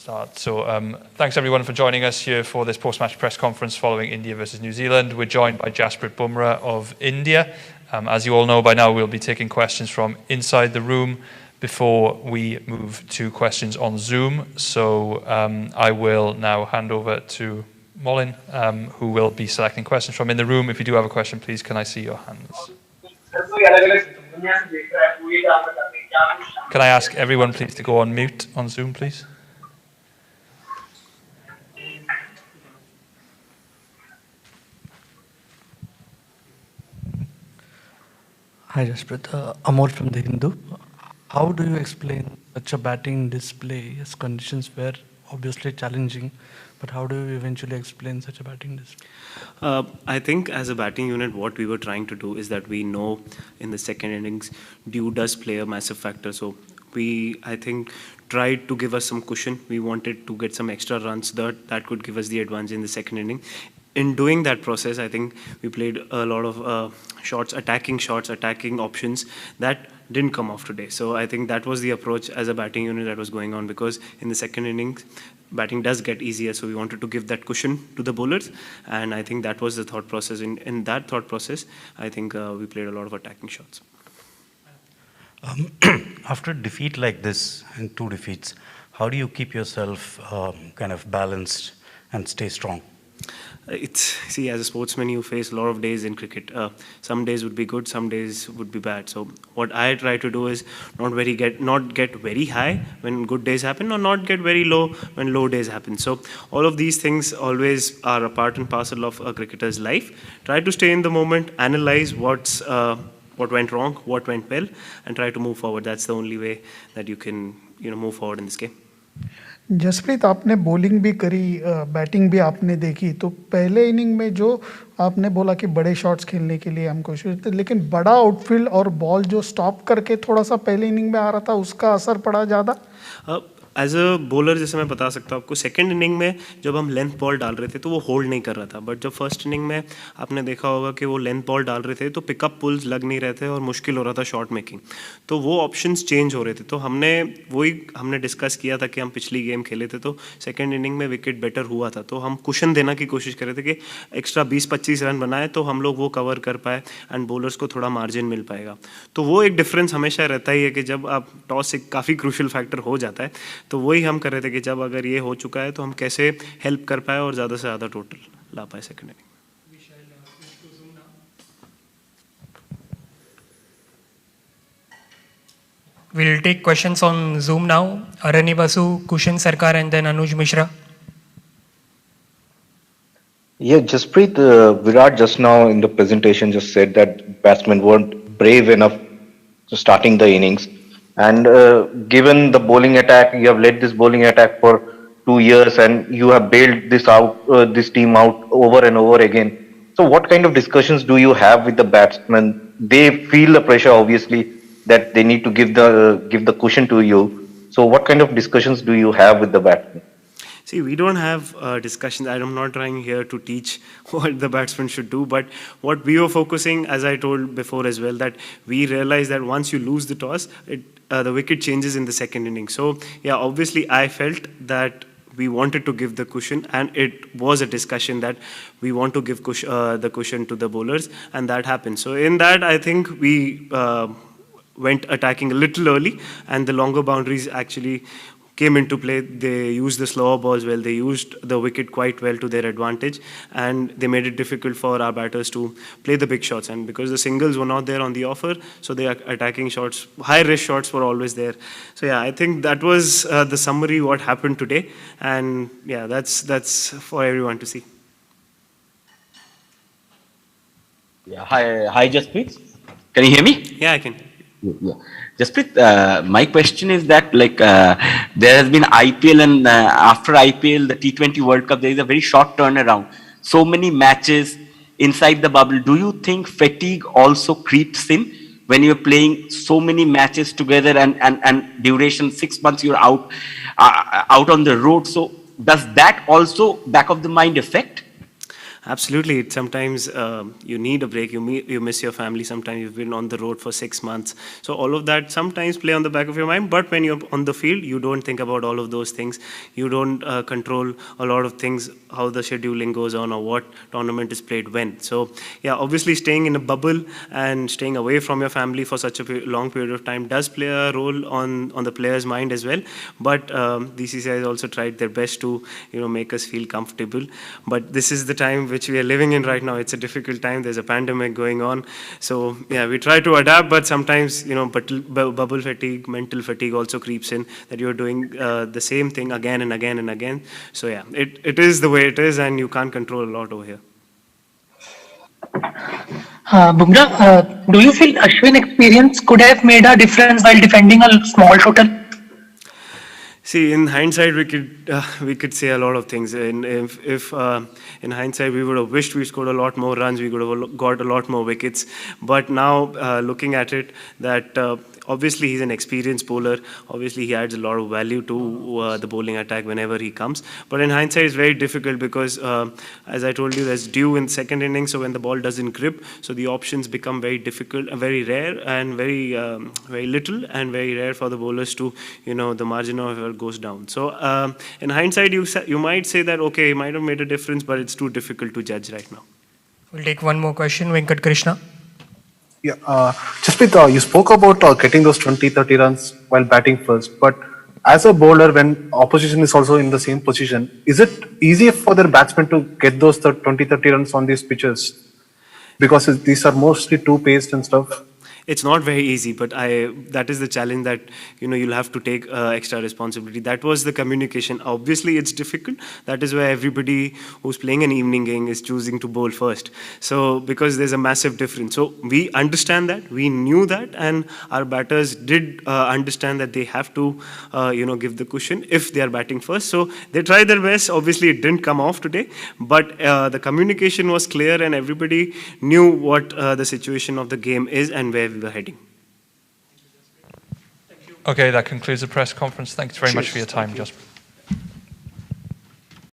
start. So thanks everyone for joining us here for this post-match press conference following India versus New Zealand. We're joined by Jasprit Bumrah of India. As you all know by now, we'll be taking questions from inside the room before we move to questions on Zoom. So I will now hand over to Molin, who will be selecting questions from in the room. If you do have a question, please, can I see your hands? Can I ask everyone, please, to go on mute on Zoom, please? Hi, Jasprit. Amor from The Hindu. How do you explain such a batting display as conditions were obviously challenging, but how do you eventually explain such a batting display? I think as a batting unit, what we were trying to do is that we know in the second innings, dew does play a massive factor. So we, I think, tried to give us some cushion. We wanted to get some extra runs that could give us the advantage in the second inning. In doing that process, I think we played a lot of shots, attacking options that didn't come off today. So I think that was the approach as a batting unit that was going on, because in the second innings, batting does get easier. So we wanted to give that cushion to the bowlers. And I think that was the thought process. In that thought process, I think we played a lot of attacking shots. After a defeat like this, and 2 defeats, how do you keep yourself kind of balanced and stay strong? See, as a sportsman, you face a lot of days in cricket. Some days would be good, some days would be bad. So what I try to do is not get very high when good days happen, or not get very low when low days happen. So all of these things always are a part and parcel of a cricketer's life. Try to stay in the moment, analyze what went wrong, what went well, and try to move forward. That's the only way that you can move forward in this game. Jasprit, आपने bowling भी करी, batting भी आपने देखी, तो पहले inning में जो आपने बोला कि बड़े शॉट्स खेलने के लिए हम कोशिश थे, लेकिन बड़ा आउटफील्ड और बॉल जो स्टॉप करके थोड़ा सा पहले इनिंग में आ रहा था, उसका असर पड़ा ज़्यादा? एज अ बॉलर जैसे मैं बता सकता हूँ आपको, सेकंड इनिंग में जब हम लेंथ बॉल डाल रहे थे तो वो होल्ड नहीं कर रहा था, बट जब फर्स्ट इनिंग में आपने देखा होगा कि वो लेंथ बॉल डाल रहे थे तो पिकअप पुल्स लग नहीं रहे थे और मुश्किल हो रहा था शॉट मेकिंग, तो वो ऑप्शंस चेंज हो रहे थे। तो हमने डिस्कस किया था कि हम पिछली गेम खेले थे तो सेकेंड इनिंग में विकेट बेटर हुआ था, तो हम कुशन देना की कोशिश कर रहे थे कि एक्स्ट्रा 20-25 रन बनाए तो हम लोग वो कवर कर पाए एंड बॉलर्स को थोड़ा मार्जिन मिल पाएगा। तो वो एक डिफरेंस हमेशा रहता ही है कि जब आप टॉस एक काफ़ी क्रूशल फैक्टर हो जाता है, तो वही हम कर रहे थे कि जब अगर ये हो चुका है तो हम कैसे हेल्प कर पाए और ज़्यादा से ज़्यादा टोटल ला पाए second inning. We'll take questions on Zoom now. Arani Basu, Kushan Sarkar, and then Anuj Mishra. Yeah, Jasprit, Virat just now in the presentation just said that batsmen weren't brave enough to starting the innings. And given the bowling attack, you have led this bowling attack for 2 years and you have bailed this team out over and over again. So what kind of discussions do you have with the batsmen? They feel the pressure, obviously, that they need to give the cushion to you. So what kind of discussions do you have with the batsmen? See, we don't have discussions. I'm not trying here to teach what the batsman should do, but what we were focusing, as I told before as well, that we realized that once you lose the toss, the wicket changes in the second inning. So, yeah, obviously I felt that we wanted to give the cushion, and it was a discussion that we want to give the cushion to the bowlers, and that happened. So in that, I think we went attacking a little early, and the longer boundaries actually came into play. They used the slower balls well, they used the wicket quite well to their advantage, and they made it difficult for our batters to play the big shots. And because the singles were not there on the offer, so the attacking shots, high risk shots were always there. So yeah, I think that was the summary what happened today, and yeah, that's for everyone to see. Yeah, hi Jasprit. Can you hear me? Yeah, I can. Yeah. Jasprit, my question is that there has been IPL, and after IPL, the T20 World Cup, there is a very short turnaround. So many matches inside the bubble. Do you think fatigue also creeps in when you're playing so many matches together and duration 6 months you're out on the road? So does that also back of the mind affect? Absolutely. Sometimes you need a break. You miss your family. Sometimes you've been on the road for 6 months. So all of that sometimes play on the back of your mind. But when you're on the field, you don't think about all of those things. You don't control a lot of things, how the scheduling goes on or what tournament is played when. So yeah, obviously staying in a bubble and staying away from your family for such a long period of time does play a role on the player's mind as well. But DCCI has also tried their best to make us feel comfortable. But this is the time which we are living in right now. It's a difficult time. There's a pandemic going on. So yeah, we try to adapt, but sometimes bubble fatigue, mental fatigue also creeps in, that you're doing the same thing again and again and again. So yeah, it is the way it is, and you can't control a lot over here. Bumrah, do you feel Ashwin experience could have made a difference while defending a small total? See, in hindsight, we could say a lot of things. If in hindsight we would have wished we scored a lot more runs, we could have got a lot more wickets. But now, looking at it, that obviously he's an experienced bowler. Obviously, he adds a lot of value to the bowling attack whenever he comes. But in hindsight, it's very difficult because, as I told you, there's dew in second innings. So when the ball doesn't grip, so the options become very difficult, very rare, and very little, and very rare for the bowlers to, the margin of error goes down. So in hindsight, you might say that okay, he might have made a difference, but it's too difficult to judge right now. We'll take one more question, Venkat Krishna. Yeah, Jasprit, you spoke about getting those 20-30 runs while batting first, but as a bowler, when opposition is also in the same position, is it easier for their batsmen to get those 20-30 runs on these pitches? Because these are mostly two-paced and stuff. It's not very easy, but that is the challenge that you'll have to take extra responsibility. That was the communication. Obviously, it's difficult. That is why everybody who's playing an evening game is choosing to bowl first. So because there's a massive difference. So we understand that, we knew that, and our batters did understand that they have to give the cushion if they are batting first. So they tried their best. Obviously, it didn't come off today, but the communication was clear, and everybody knew what the situation of the game is and where we were heading. Okay, that concludes the press conference. Thanks very much for your time, Jasprit.